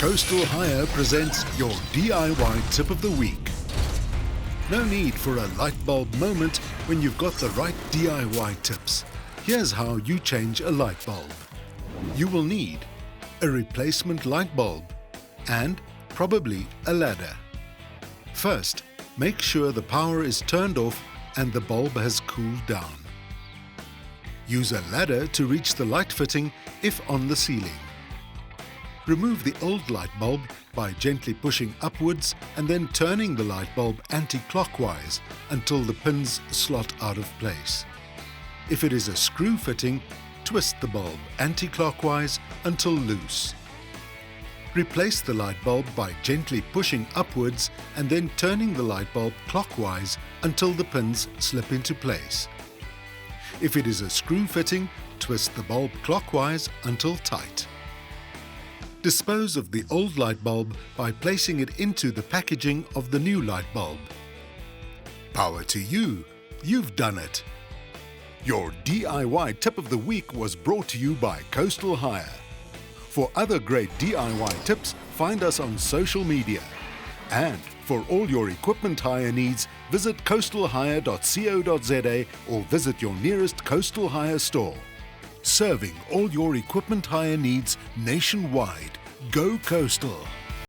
Coastal Hire presents your DIY tip of the week. No need for a light bulb moment when you've got the right DIY tips. Here's how you change a light bulb. You will need a replacement light bulb and probably a ladder. First, make sure the power is turned off and the bulb has cooled down. Use a ladder to reach the light fitting if on the ceiling. Remove the old light bulb by gently pushing upwards and then turning the light bulb anti-clockwise until the pins slot out of place. If it is a screw fitting, twist the bulb anti-clockwise until loose. Replace the light bulb by gently pushing upwards and then turning the light bulb clockwise until the pins slip into place. If it is a screw fitting, twist the bulb clockwise until tight. Dispose of the old light bulb by placing it into the packaging of the new light bulb. Power to you! You've done it! Your DIY tip of the week was brought to you by Coastal Hire. For other great DIY tips, find us on social media. And for all your equipment hire needs, visit coastalhire.co.za or visit your nearest Coastal Hire store. Serving all your equipment hire needs nationwide. Go Coastal!